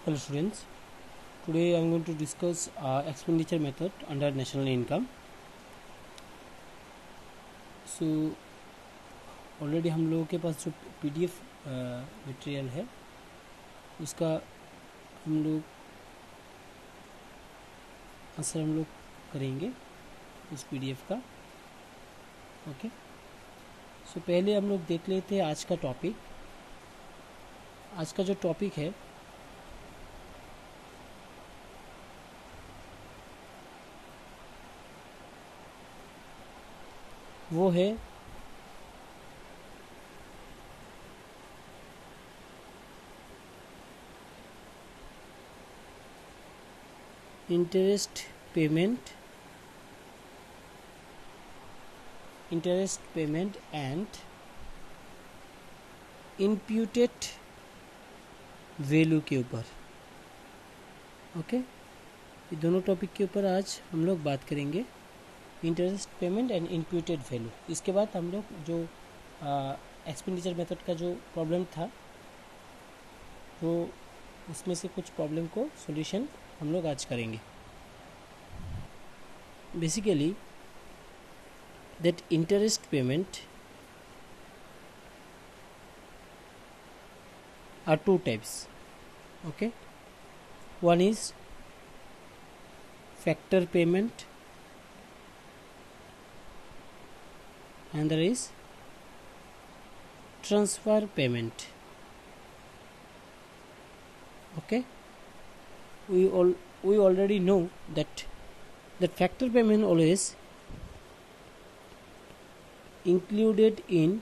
Hello students, today I am going to discuss expenditure method under national income. So already हम लोगों के पास जो PDF material है उसका हम लोग आंसर हम लोग करेंगे उस PDF का. ओके, सो पहले हम लोग देख लेते हैं आज का टॉपिक. आज का जो टॉपिक है वो है interest payment and imputed value के ऊपर. ओके, ये दोनों टॉपिक के ऊपर आज हम लोग बात करेंगे. Interest payment and imputed value. इसके बाद हम लोग जो एक्सपेंडिचर मेथड का जो प्रॉब्लम था वो उसमें से कुछ प्रॉब्लम को सॉल्यूशन हम लोग आज करेंगे. Basically that interest payment are two types. Okay, one is factor payment, and there is transfer payment. Okay, we already know that factor payment always included in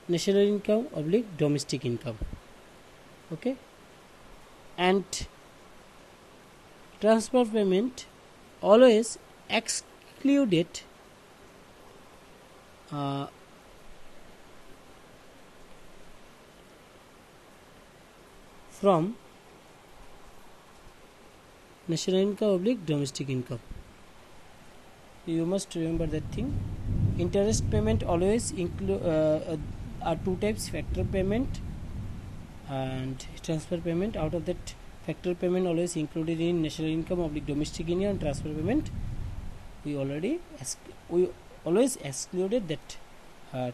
national income oblique domestic income. Okay, and transfer payment always excluded from national income oblique domestic income. You must remember that thing. Interest payment always are two types: factor payment and transfer payment. Out of that, factor payment always included in national income oblique domestic income, and transfer payment we always excluded that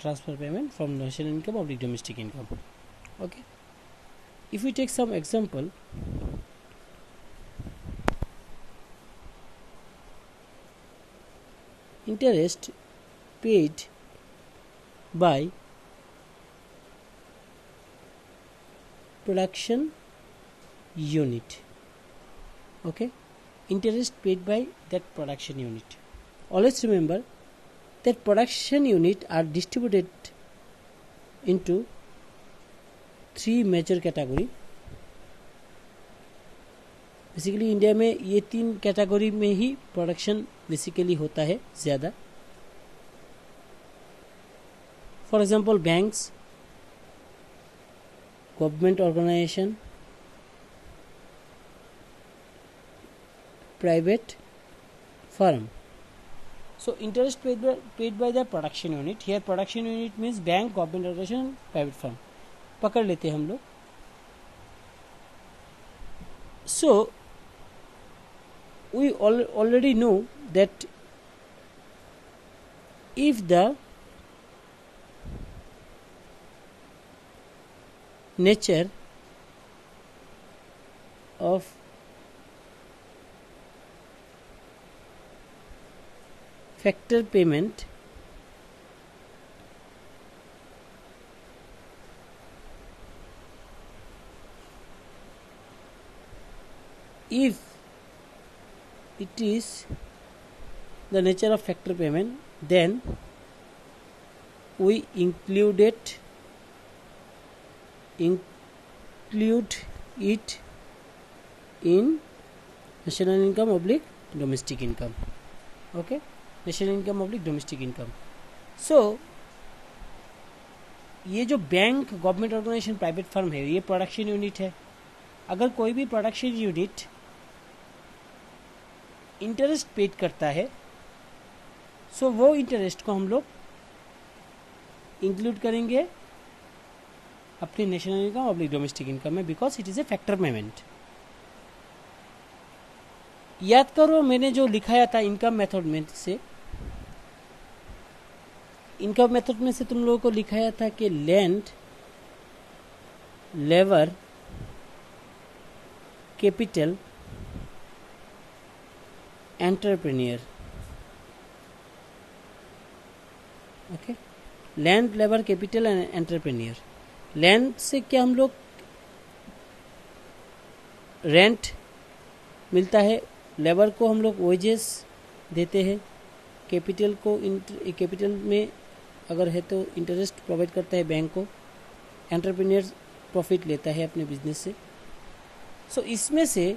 transfer payment from national income oblique domestic income. Okay, if we take some example, interest paid by production unit. Okay, interest paid by that production unit. Always remember that production unit are distributed into three major category. Basically India में ये तीन category में ही production basically होता है ज़्यादा. For example banks, government organisation, private firm. So interest paid by the production unit. Here production unit means bank, government organization, private firm. पकड़ लेते हैं हम लोग. So we already know that if the nature of factor payment if it is the nature of factor payment, then we include it in national income oblique domestic income. Okay, national income oblique domestic income. So ये जो bank, government organisation, private firm है, ये production unit है. अगर कोई भी production unit interest paid करता है, सो वो इंटरेस्ट को हम लोग इंक्लूड करेंगे अपनी national income oblique domestic income में, because it is a factor payment. याद करो मैंने जो लिखाया था इनकम मेथड में से तुम लोगों को लिखाया था कि land, labour, capital, entrepreneur. Okay, land, labour, capital and entrepreneur. Land से क्या हम लोग रेंट मिलता है, लेबर को हम लोग वेजेस देते हैं, कैपिटल में अगर है तो इंटरेस्ट प्रोवाइड करता है बैंक को, एंटरप्रेन्योर प्रॉफिट लेता है अपने बिजनेस से। सो इसमें से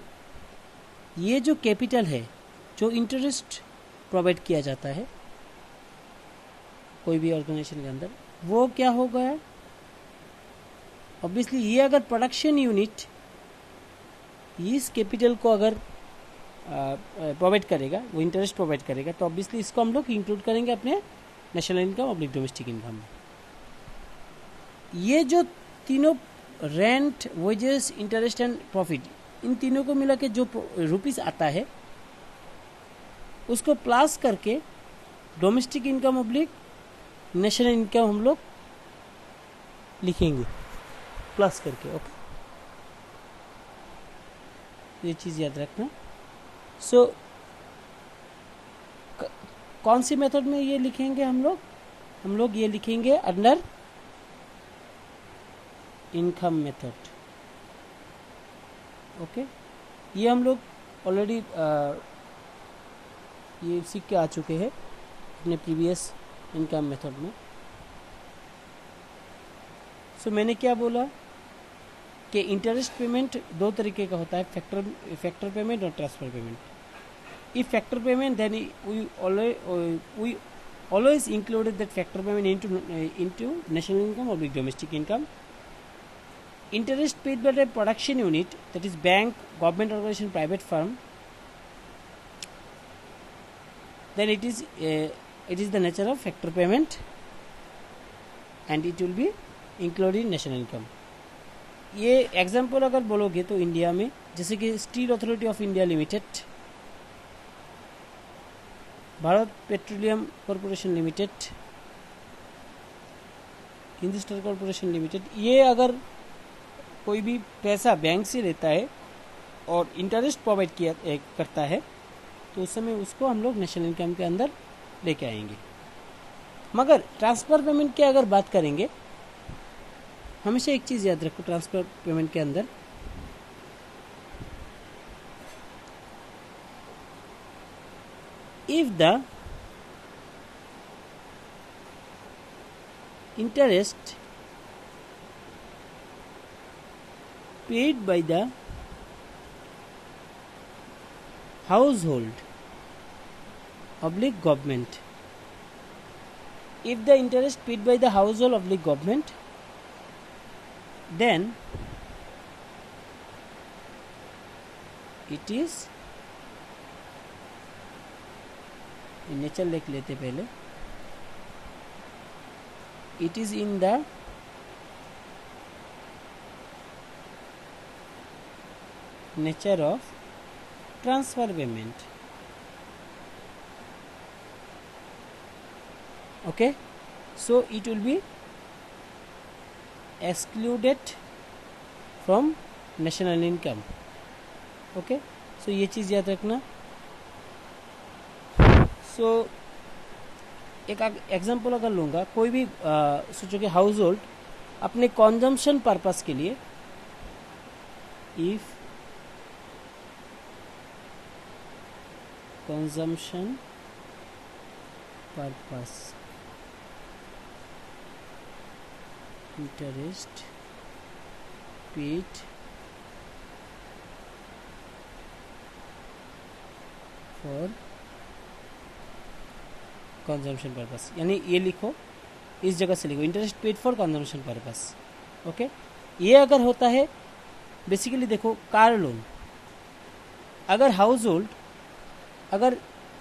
ये जो कैपिटल है, जो इंटरेस्ट प्रोवाइड किया जाता है कोई भी ऑर्गेनाइजेशन के अंदर, वो क्या हो गया? ऑब्वियसली ये अगर प्रोडक्शन यूनिट इस कैपिटल को अगर प्रोवाइड करेगा, वो इंटरेस्ट प्रोवाइड करेगा, तो ऑब्वियसली इसको हम लोग इंक्लूड करेंगे अपने नेशनल इनकम और डोमेस्टिक इनकम में। ये जो तीनों rent, wages, interest and profit, इन तीनों को मिला के जो रुपीस आता है उसको प्लस करके domestic income oblique national income हम लोग लिखेंगे प्लस करके। ओके, ये चीज़ याद रखना। सो कौन सी मेथड में ये लिखेंगे हम लोग ये लिखेंगे अंडर इनकम मेथड। ओके, ये हम लोग ऑलरेडी ये सीख के आ चुके हैं अपने प्रीवियस इनकम मेथड में। सो मैंने क्या बोला कि इंटरेस्ट पेमेंट दो तरीके का होता है, फैक्टर पेमेंट और transfer payment. If factor payment then we always included that factor payment into national income or domestic income. Interest paid by the production unit, that is bank, government organization, private firm, then it is the nature of factor payment and it will be included in national income. ये example अगर बोलोगे तो India में जैसे कि steel authority of India limited, Bharat petroleum corporation limited, Hindustan corporation limited, ये अगर कोई भी पैसा बैंक से लेता है और इंटरेस्ट प्रोवाइड करता है तो उस समय उसको हम लोग नेशनल इनकम के अंदर लेके आएंगे। मगर ट्रांसफर पेमेंट की अगर बात करेंगे, हमेशा एक चीज़ याद रखो ट्रांसफर पेमेंट के अंदर, if the interest paid by the household oblique government, if the interest paid by the household oblique government, then it is nature लिख लेते पहले, it is in the nature of transfer payment. Okay, so it will be excluded from national income. Okay, so ये चीज़ याद रखना। सो एक example अगर लूँगा, कोई भी सोचो कि हाउस होल्ड अपने कंजम्पशन पर्पस के लिए, if consumption purpose interest paid for consumption purpose, यानी ये लिखो, इस जगह से लिखो interest paid for consumption purpose. Okay, ये अगर होता है बेसिकली देखो कार लोन, अगर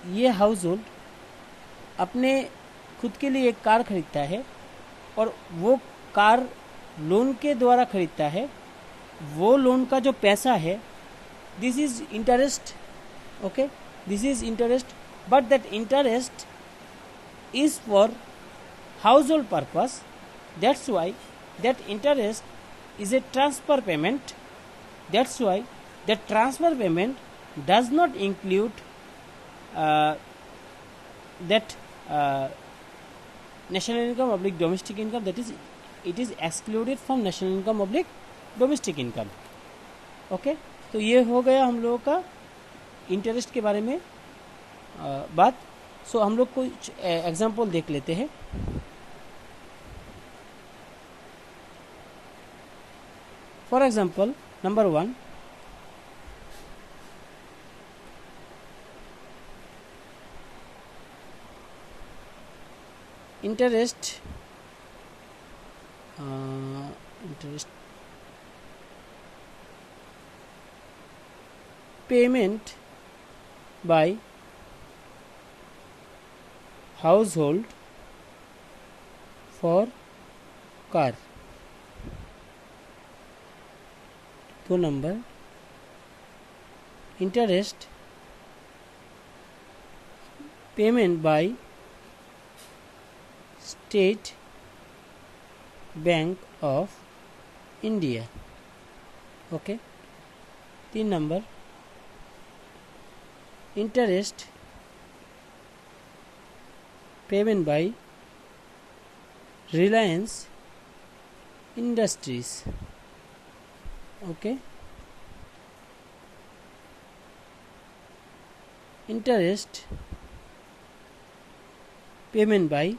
ये हाउस होल्ड अपने खुद के लिए एक कार खरीदता है और वो कार लोन के द्वारा खरीदता है, वो लोन का जो पैसा है, this is interest Okay, this is interest, but that interest is for household purpose. That's why that interest is a transfer payment. That's why that transfer payment does not include that national income oblique domestic income, that is it is excluded from national income oblique domestic income. Okay, तो ये हो गया हम लोगों का interest के बारे में बात. सो हम लोग कुछ एग्जांपल देख लेते हैं. For example number 1, interest payment by household for car. 2 number, interest payment by State Bank of India. Okay. 3 number, interest payment by Reliance Industries. Okay. Interest payment by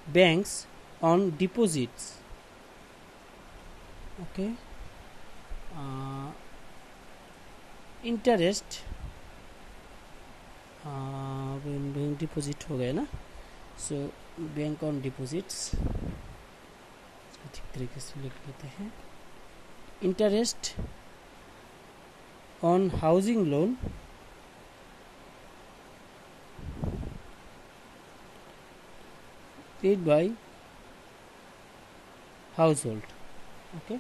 banks on deposits. Okay. Interest bank deposit हो गया ना, so bank on deposits ठीक तरीके से लिख लेते हैं. Interest on housing loan paid by household. Okay,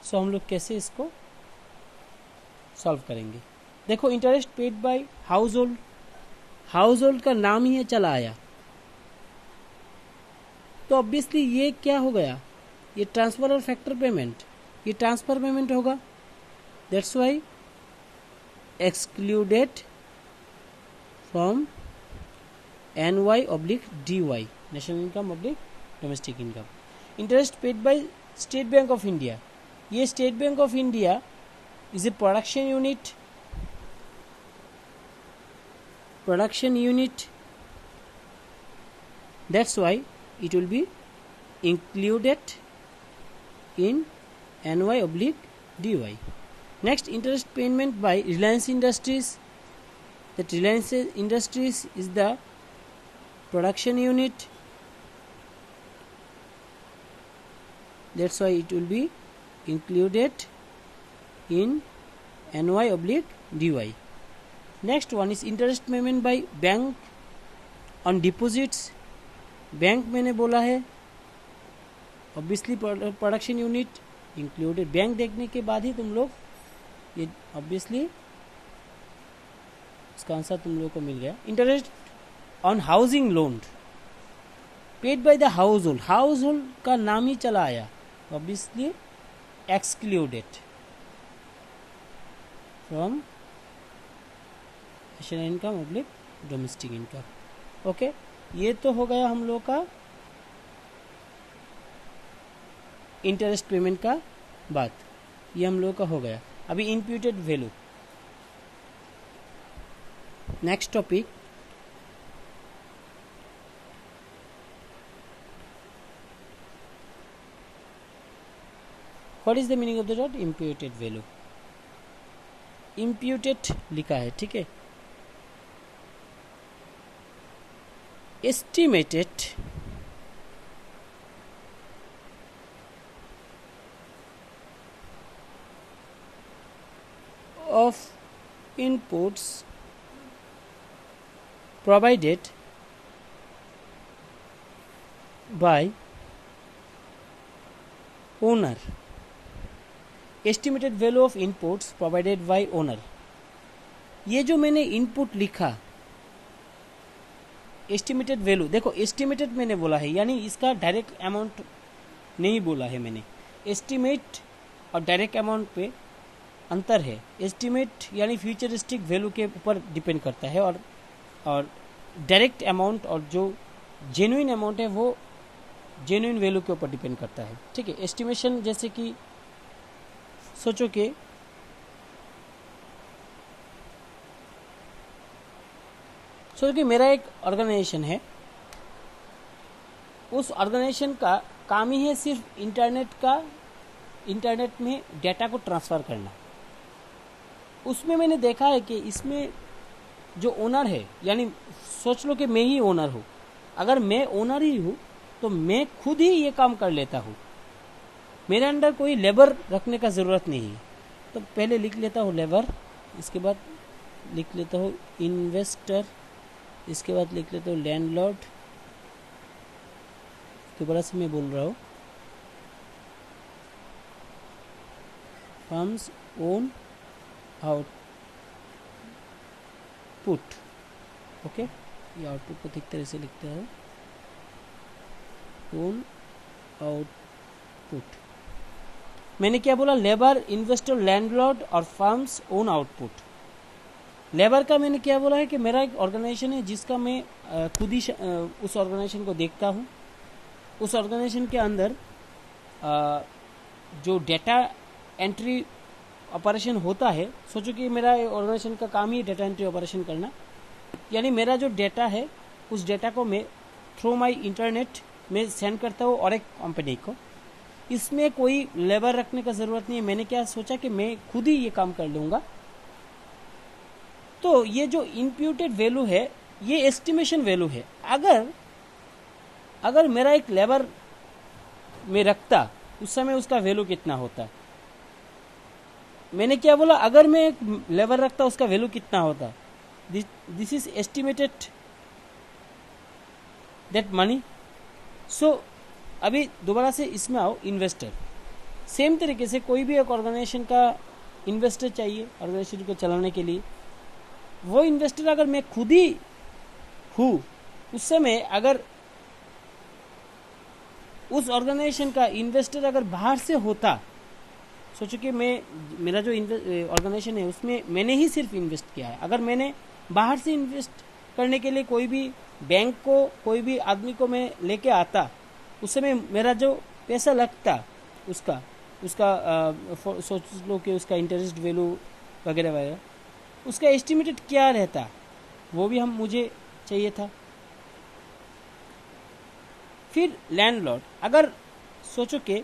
so हम लोग कैसे इसको सॉल्व करेंगे. देखो, interest paid by household, household का नाम ही है चला आया, तो ऑब्वियसली ये क्या हो गया, ये ट्रांसफर और फैक्टर पेमेंट, ये ट्रांसफर पेमेंट होगा. That's why excluded from NY/DY, national income oblique domestic income. Interest paid by State Bank of India, ये State Bank of India is a production unit, that's why it will be included in NY/DY. Next, interest payment by Reliance Industries, that Reliance Industries is the production unit, that's why it will be included in NY/DY. Next one is interest payment by bank on deposits. Bank मैंने बोला है, obviously production unit included. Bank देखने के बाद ही तुम लोग ये obviously इसका आंसर तुम लोगों को मिल गया. Interest on housing loan paid by the house hold, household का नाम ही चला आया, obviously excluded from national income oblique domestic income. Okay, ये तो हो गया हम लोग का इंटरेस्ट पेमेंट का बात, ये हम लोग का हो गया. अभी imputed value, next topic. What is the meaning of the word imputed value. Imputed लिखा है, ठीक है. Estimated of inputs provided by owner. Estimated value of inputs provided by owner. ये जो मैंने इनपुट लिखा एस्टिमेटेड वैल्यू, देखो एस्टिमेटेड मैंने बोला है, यानी इसका डायरेक्ट अमाउंट नहीं बोला है मैंने। एस्टिमेट और डायरेक्ट अमाउंट पे अंतर है। एस्टिमेट यानी फ्यूचरिस्टिक वैल्यू के ऊपर डिपेंड करता है, और डायरेक्ट अमाउंट और जो जेन्युइन अमाउंट है वो जेन्युइन वैल्यू के ऊपर डिपेंड करता है। ठीक है, एस्टिमेशन जैसे कि सोचो कि मेरा एक ऑर्गेनाइजेशन है, उस ऑर्गेनाइजेशन का काम ही है सिर्फ इंटरनेट में डेटा को ट्रांसफ़र करना। उसमें मैंने देखा है कि इसमें जो ओनर है, यानी सोच लो कि मैं ही ओनर हूँ। अगर मैं ओनर ही हूँ तो मैं खुद ही ये काम कर लेता हूँ, मेरे अंडर कोई लेबर रखने का ज़रूरत नहीं है। तो पहले लिख लेता हूँ लेबर, इसके बाद लिख लेता हूँ इन्वेस्टर, इसके बाद लिख लेता हूँ लैंडलॉर्ड। दोबारा से मैं बोल रहा हूँ, फर्म्स ओन आउटपुट। ओके, ये आउटपुट को ठीक तरह से लिखते हैं, ओन आउटपुट। मैंने क्या बोला, लेबर, इन्वेस्टर, लैंडलॉर्ड और फर्म्स ओन आउटपुट। लेबर का मैंने क्या बोला है कि मेरा एक ऑर्गेनाइजेशन है जिसका मैं खुद ही उस ऑर्गेनाइजेशन को देखता हूँ। उस ऑर्गेनाइजेशन के अंदर जो डेटा एंट्री ऑपरेशन होता है, सोचो कि मेरा ऑर्गेनाइजेशन का काम ही डेटा एंट्री ऑपरेशन करना, यानी मेरा जो डेटा है उस डेटा को मैं थ्रू माई इंटरनेट में सेंड करता हूँ और एक कंपनी को। इसमें कोई लेबर रखने का ज़रूरत नहीं है। मैंने क्या सोचा कि मैं खुद ही ये काम कर लूँगा। तो ये जो इम्प्यूटेड वैल्यू है ये एस्टिमेशन वैल्यू है। अगर मेरा एक लेबर में रखता उस समय उसका वैल्यू कितना होता। मैंने क्या बोला, अगर मैं एक लेबर रखता उसका वैल्यू कितना होता। This is estimated that money. So अभी दोबारा से इसमें आओ, इन्वेस्टर। सेम तरीके से कोई भी एक ऑर्गेनाइजेशन का इन्वेस्टर चाहिए ऑर्गेनाइजेशन को चलाने के लिए। वो इन्वेस्टर अगर मैं खुद ही हूँ, उस समय अगर उस ऑर्गेनाइजेशन का इन्वेस्टर अगर बाहर से होता, सोचो कि मेरा जो ऑर्गेनाइजेशन है उसमें मैंने ही सिर्फ इन्वेस्ट किया है। अगर मैंने बाहर से इन्वेस्ट करने के लिए कोई भी बैंक को, कोई भी आदमी को मैं लेके आता, उस समय मेरा जो पैसा लगता उसका सोच लो कि उसका इंटरेस्ट वैल्यू वगैरह वगैरह, उसका एस्टिमेटेड क्या रहता, वो भी मुझे चाहिए था। फिर लैंडलॉर्ड, अगर सोचो कि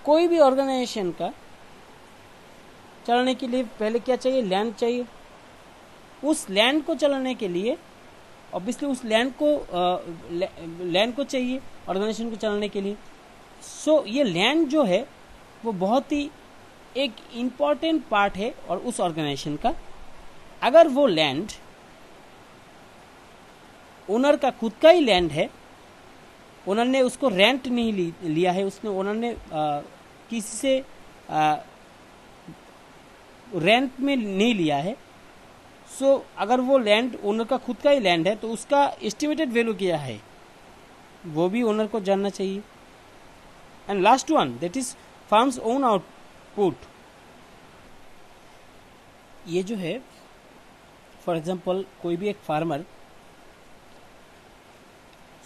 कोई भी ऑर्गेनाइजेशन का चलाने के लिए पहले क्या चाहिए, लैंड चाहिए। उस लैंड को चलाने के लिए ऑब्वियसली उस लैंड को चाहिए ऑर्गेनाइजेशन को चलाने के लिए। सो ये लैंड जो है वो बहुत ही एक इम्पॉर्टेंट पार्ट है और उस ऑर्गेनाइजेशन का। अगर वो लैंड ओनर का खुद का ही लैंड है, ओनर ने उसको रेंट नहीं लिया है, ओनर ने किसी से रेंट में नहीं लिया है। सो अगर वो लैंड ओनर का खुद का ही लैंड है तो उसका एस्टिमेटेड वैल्यू क्या है वो भी ओनर को जानना चाहिए। And last one, that is farms own output. ये जो है, फॉर एग्जांपल कोई भी एक फार्मर,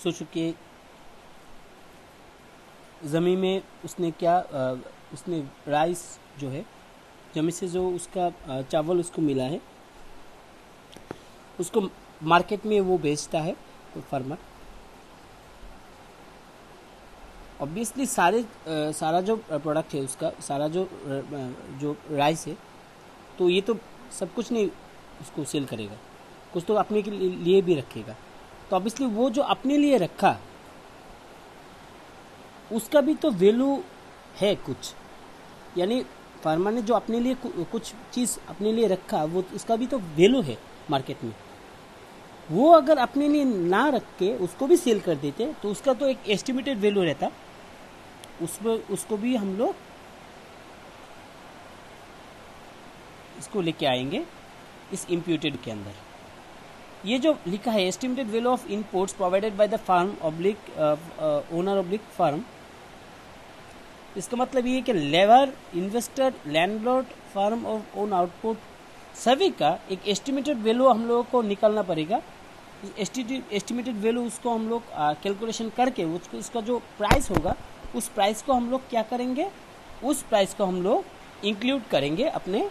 सोचो कि ज़मीन में उसने उसने राइस जो है, जमीन से जो उसका चावल उसको मिला है, उसको मार्केट में वो बेचता है कोई फार्मर। ऑब्वियसली सारा जो प्रोडक्ट है उसका, सारा जो राइस है, तो ये तो सब कुछ नहीं उसको सेल करेगा, कुछ तो अपने के लिए भी रखेगा। तो ऑब्वियसली वो जो अपने लिए रखा उसका भी तो वैल्यू है कुछ, यानी फार्मर ने जो अपने लिए कुछ चीज़ अपने लिए रखा, वो उसका भी तो वैल्यू है मार्केट में। वो अगर अपने लिए ना रख के उसको भी सेल कर देते तो उसका तो एक एस्टिमेटेड वैल्यू रहता। उसको भी हम लोग इसको लेके आएंगे इस इम्प्यूटेड के अंदर। ये जो लिखा है estimated value of inputs provided by the firm oblique owner oblique firm, इसका मतलब ये कि लेबर, इन्वेस्टर, लैंडलॉर्ड, फर्म और ओन आउटपुट सभी का एक एस्टिमेटेड वैल्यू हम लोगों को निकालना पड़ेगा। एस्टिमेटेड वैल्यू उसको हम लोग कैलकुलेशन करके उसका जो प्राइस होगा उस प्राइस को हम लोग क्या करेंगे, उस प्राइस को हम लोग इंक्लूड करेंगे अपने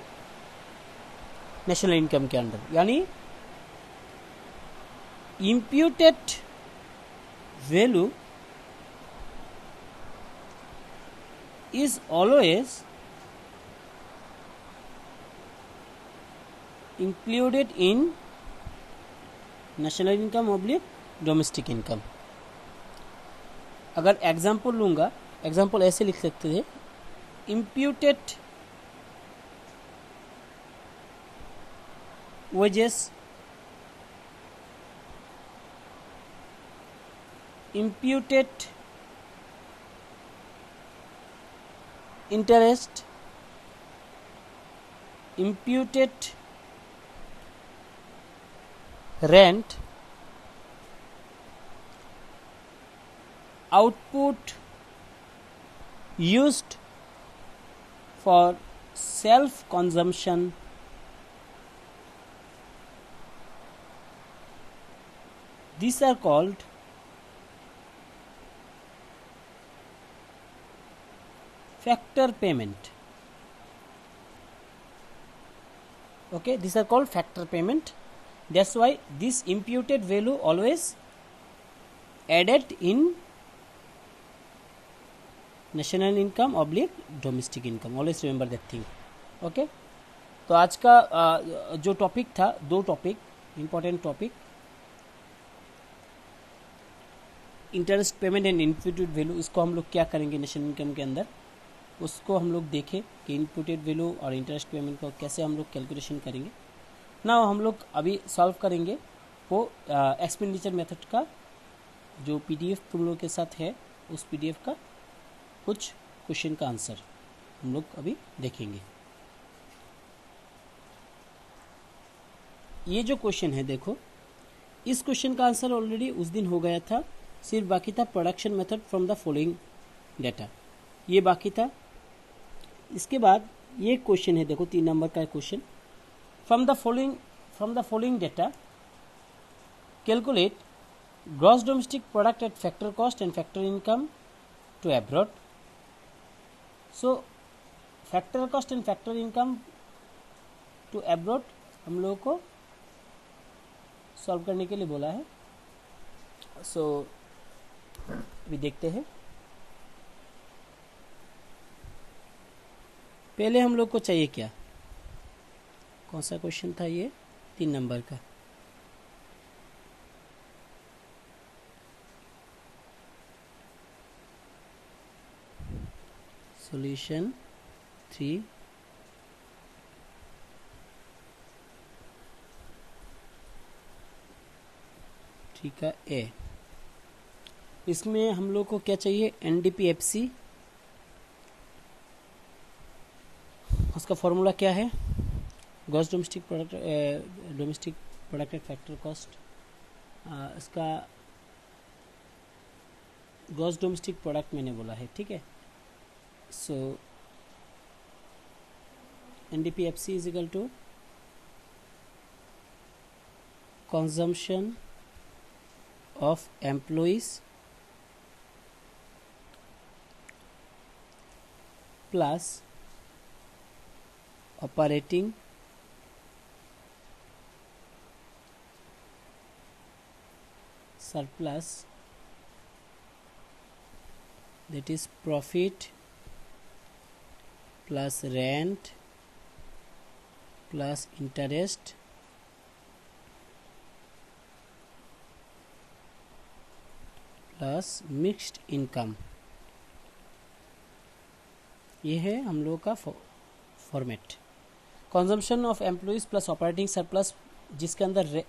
नेशनल इनकम के अंदर। यानी imputed value is always included in national income oblique domestic income। अगर एग्जाम्पल लूंगा, एग्जाम्पल ऐसे लिख सकते थे, imputed wages, imputed interest, imputed rent, output used for self consumption, these are called factor payment। Okay, these are called factor payment. That's why this imputed value always added in national income oblique domestic income। Always remember that thing। Okay, तो आज का जो topic था, दो topic, important topic, interest payment and imputed value, इसको हम लोग क्या करेंगे नेशनल इनकम के अंदर, उसको हम लोग देखें कि इनपुटेड वैल्यू और इंटरेस्ट पेमेंट को कैसे हम लोग कैलकुलेशन करेंगे ना। हम लोग अभी सॉल्व करेंगे वो एक्सपेंडिचर मेथड का जो पीडीएफ तुम लोग के साथ है, उस पीडीएफ का कुछ क्वेश्चन का आंसर हम लोग अभी देखेंगे। ये जो क्वेश्चन है देखो, इस क्वेश्चन का आंसर ऑलरेडी उस दिन हो गया था, सिर्फ बाकी था production method from the following data, ये बाकी था। इसके बाद ये क्वेश्चन है देखो, 3 नंबर का question, from the following data calculate gross domestic product at factor cost and factor income to abroad. So factor cost and factor income to abroad हम लोगों को सॉल्व करने के लिए बोला है। सो अभी देखते हैं। पहले हम लोग को चाहिए क्या, कौन सा क्वेश्चन था ये, 3 नंबर का, सॉल्यूशन 3 ठीक है ए। इसमें हम लोग को क्या चाहिए, एनडीपीएफसी, उसका फॉर्मूला क्या है, gross domestic product at factor cost, इसका ग्रॉस डोमेस्टिक प्रोडक्ट मैंने बोला है, ठीक है। So NDPFC is equal to consumption of employees plus operating surplus, that is profit plus rent plus interest plus mixed income. ये है हम लोग का format. Consumption of employees plus operating surplus, जिसके अंदर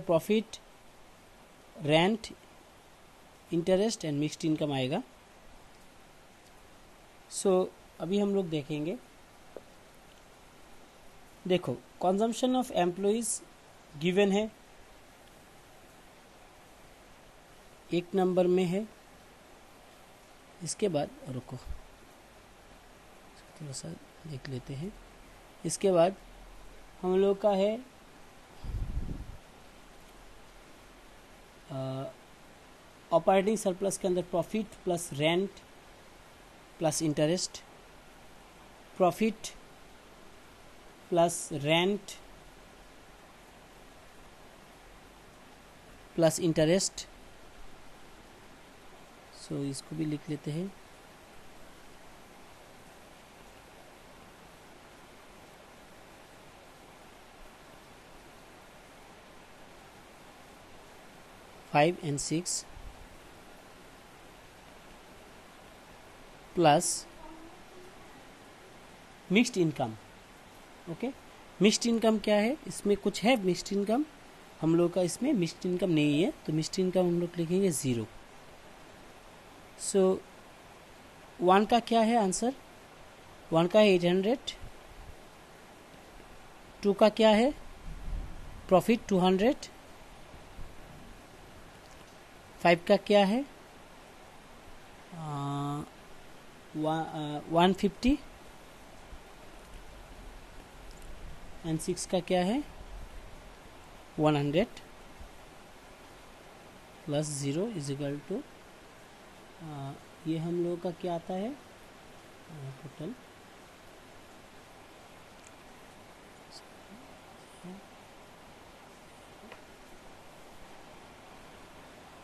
profit, rent, interest and mixed income आएगा। So अभी हम लोग देखेंगे, देखो कंजम्पशन ऑफ एम्प्लॉइज गिवन है, एक नंबर में है। इसके बाद रुको थोड़ा सा देख लेते हैं। इसके बाद हम लोग का है ऑपरेटिंग सरप्लस के अंदर profit plus rent plus interest, profit plus rent plus interest. So इसको भी लिख लेते हैं। Five and 6 plus mixed income. Okay, mixed income क्या है, इसमें कुछ है मिक्स्ड इनकम, हम लोग का इसमें मिक्स्ड इनकम नहीं है, तो मिक्स्ड इनकम हम लोग लिखेंगे 0। सो 1 का क्या है आंसर, 1 का है 800, 2 का क्या है प्रॉफिट 200, 5 का क्या है 150 एंड 6 का क्या है 100 प्लस 0 इज इक्वल टू, ये हम लोगों का क्या आता है टोटल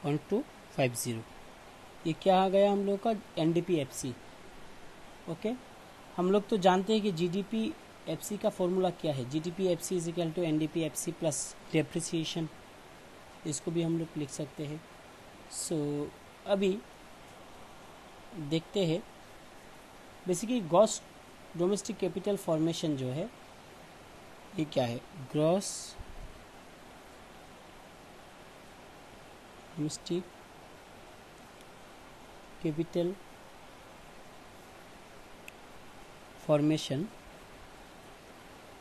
1250। ये क्या आ गया हम लोग का NDP-FC। ओके, हम लोग तो जानते हैं कि GDP-FC का फॉर्मूला क्या है, GDP-FC is equal to NDP-FC plus depreciation, इसको भी हम लोग लिख सकते हैं। सो अभी देखते हैं basically gross domestic capital formation जो है ये क्या है, ग्रॉस डोमेस्टिक कैपिटल फॉर्मेशन।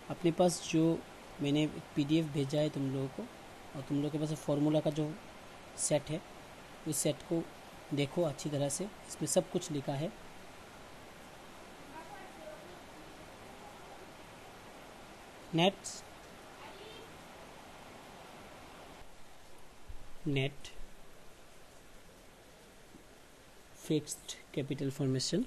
अपने पास जो मैंने PDF भेजा है तुम लोगों को, और तुम लोगों के पास फॉर्मूला का जो सेट है उस सेट को देखो अच्छी तरह से, इसमें सब कुछ लिखा है। Net fixed capital formation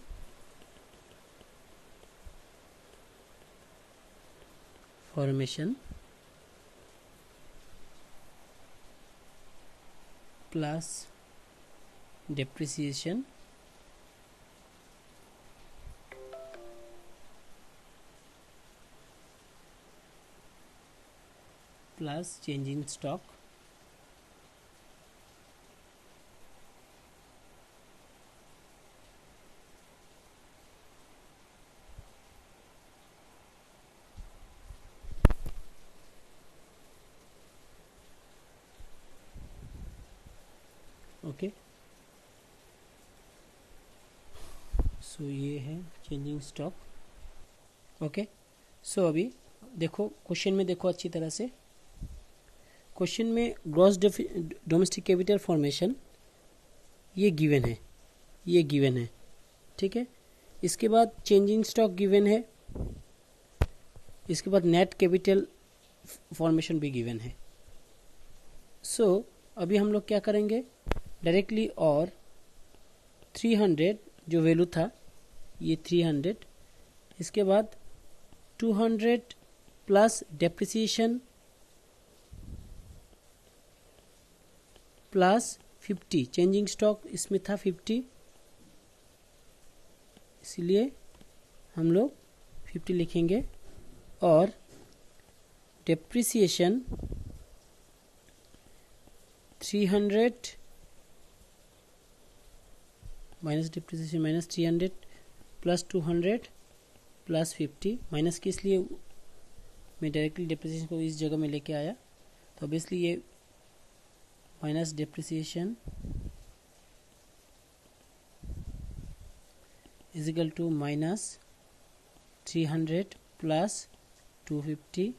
plus depreciation plus change in stock okay. So ये है चेंजिंग स्टॉक। ओके, सो अभी देखो क्वेश्चन में, देखो अच्छी तरह से क्वेश्चन में ग्रॉस डोमेस्टिक कैपिटल फॉर्मेशन ये गिवन है, ये गिवन है, ठीक है। इसके बाद चेंजिंग स्टॉक गिवन है, इसके बाद नेट कैपिटल फॉर्मेशन भी गिवन है। सो अभी हम लोग क्या करेंगे डायरेक्टली, और 300 जो वैल्यू था ये 300, इसके बाद 200 plus depreciation plus 50, changing stock इसमें था 50, इसलिए हम लोग 50 लिखेंगे, और depreciation 300 minus depreciation minus 300 plus 200 plus 50, minus किस लिए मैं डायरेक्टली डेप्रिसिएशन को इस जगह में लेके आया, तो ऑब्वियसली ये minus depreciation is equal to -300 plus 250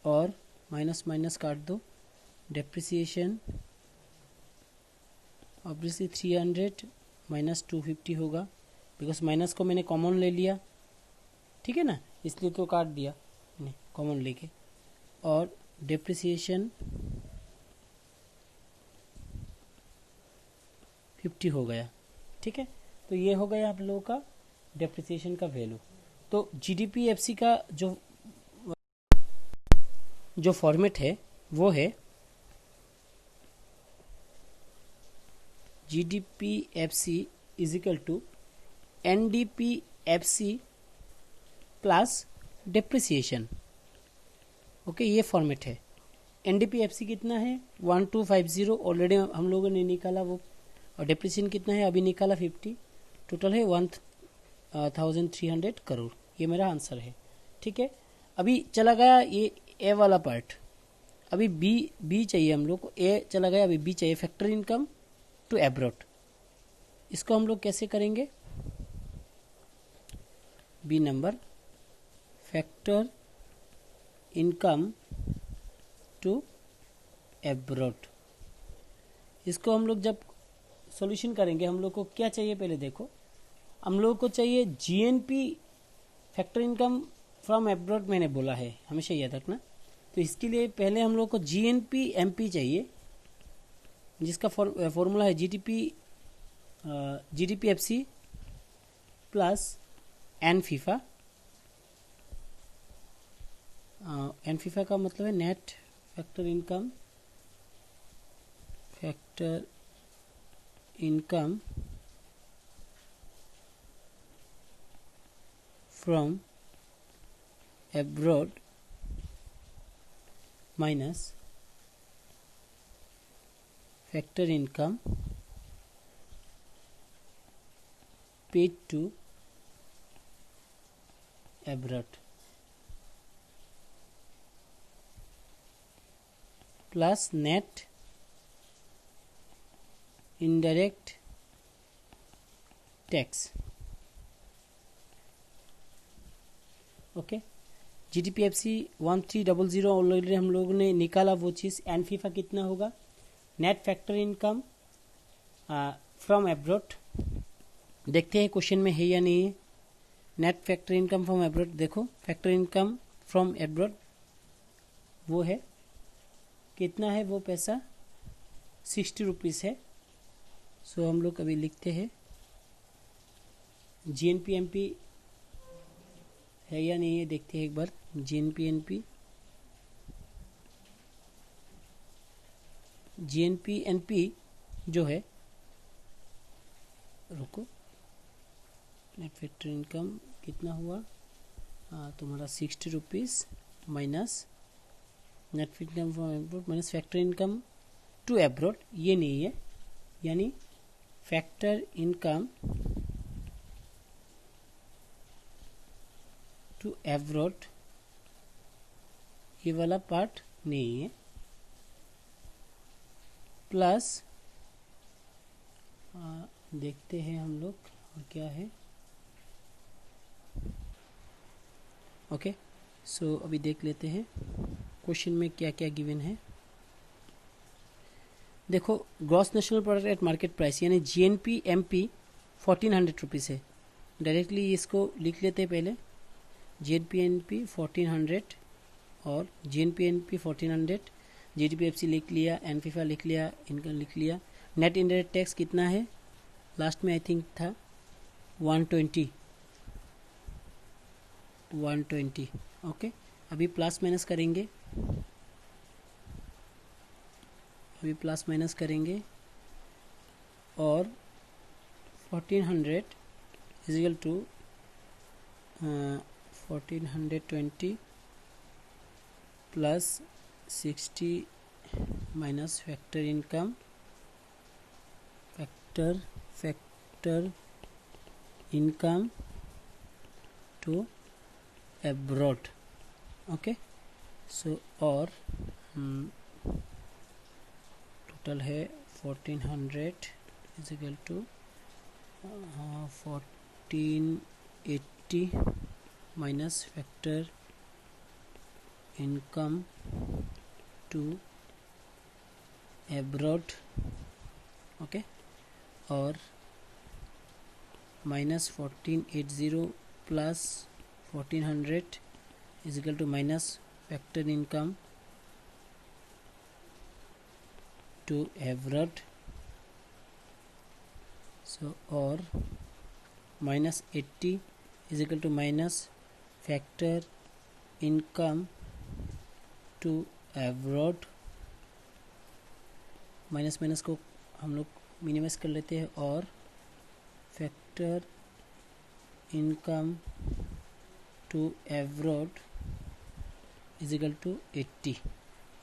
और माइनस माइनस काट दो, डेप्रिसिएशन ऑब्वियसली 300 माइनस 250 होगा, बिकॉज माइनस को मैंने कॉमन ले लिया, ठीक है ना, इसलिए तो काट दिया मैंने कॉमन लेके, और डेप्रिसिएशन 50 हो गया, ठीक है। तो ये हो गया आप लोगों का डेप्रिसिएशन का वैल्यू। तो जीडीपी एफसी का जो फॉर्मेट है वो है GDP FC is equal to NDP FC plus depreciation. Okay, ये फॉर्मेट है। एनडीपी एफसी कितना है 1250, ऑलरेडी हम लोगों ने निकाला वो, और डेप्रिसिएशन कितना है अभी निकाला 50, टोटल है 1300 करोड़। ये मेरा आंसर है, ठीक है। अभी चला गया ये ए वाला पार्ट, अभी बी चाहिए हम लोग को, ए चला गया, अभी बी चाहिए, फैक्टर इनकम टू एब्रॉड। इसको हम लोग कैसे करेंगे, B number factor income to abroad. इसको हम लोग जब सॉल्यूशन करेंगे, हम लोग को क्या चाहिए पहले देखो, हम लोग को चाहिए GNP factor income from abroad, मैंने बोला है हमेशा याद रखना। तो इसके लिए पहले हम लोग को जीएनपी एमपी चाहिए, जिसका फॉर्मूला है GDP FC plus N FIFA. N FIFA का मतलब है net factor income from abroad minus factor income paid to abroad plus net indirect tax. Okay, GDPFC 1300 already हम लोगों ने निकाला वो चीज़। एन फीफा कितना होगा, net factor income from abroad, देखते हैं क्वेश्चन में है या नहीं है। Net factor income from abroad, देखो फैक्टर इनकम फ्रॉम एब्रॉड वो है कितना है, वो पैसा 60 रुपीज़ है। सो हम लोग अभी लिखते हैं जीएनपी एमपी है या नहीं है, देखते हैं एक बार। जीएनपी एनपी जो है, रुको, नेट फैक्टर इनकम कितना हुआ तुम्हारा 60 rupees minus net factor income from abroad minus factor income to abroad, ये नहीं है, यानी फैक्टर इनकम टू एब्रॉड ये वाला पार्ट नहीं है, प्लस देखते हैं हम लोग और क्या है। ओके, सो अभी देख लेते हैं क्वेश्चन में क्या क्या गिवन है। देखो, gross national product at market price यानी जीएनपी एमपी 1400 रुपीज़ है। डायरेक्टली इसको लिख लेते हैं पहले, जीएनपी एनपी 1400 और जीएनपी एनपी 1400, जीडीपीएफसी लिख लिया, एनफीफा लिख लिया, इनकम लिख लिया। नेट इनडायरेक्ट टैक्स कितना है, लास्ट में आई थिंक था 120। ओके, अभी प्लस माइनस करेंगे, और 1400 is equal to 1420 plus 60 minus factor income to abroad. Okay, so और टोटल है 1400 is equal to 1480 minus factor income to abroad, okay, और minus 1480 plus 1400 is equal to minus factor income to abroad, so और minus 80 is equal to minus factor income to abroad, minus minus को हम लोग minimize कर लेते हैं, और factor income to abroad is equal to 80।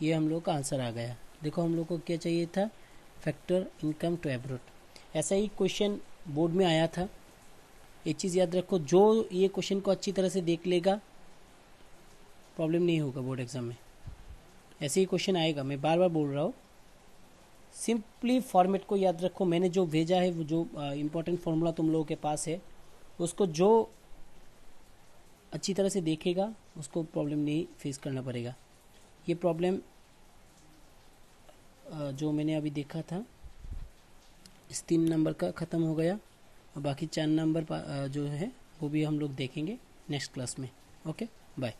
ये हम लोग का आंसर आ गया। देखो हम लोग को क्या चाहिए था, फैक्टर इनकम टू एब्रॉड। ऐसा ही क्वेश्चन बोर्ड में आया था। एक चीज़ याद रखो, जो ये क्वेश्चन को अच्छी तरह से देख लेगा प्रॉब्लम नहीं होगा बोर्ड एग्जाम में। ऐसे ही क्वेश्चन आएगा, मैं बार बार बोल रहा हूँ। सिंपली फॉर्मेट को याद रखो। मैंने जो भेजा है वो जो इम्पोर्टेंट फॉर्मूला तुम लोगों के पास है, उसको जो अच्छी तरह से देखेगा उसको प्रॉब्लम नहीं फेस करना पड़ेगा। ये प्रॉब्लम जो मैंने अभी देखा था इस 3 नंबर का ख़त्म हो गया, और बाकी 4 नंबर जो है वो भी हम लोग देखेंगे नेक्स्ट क्लास में। Okay, bye.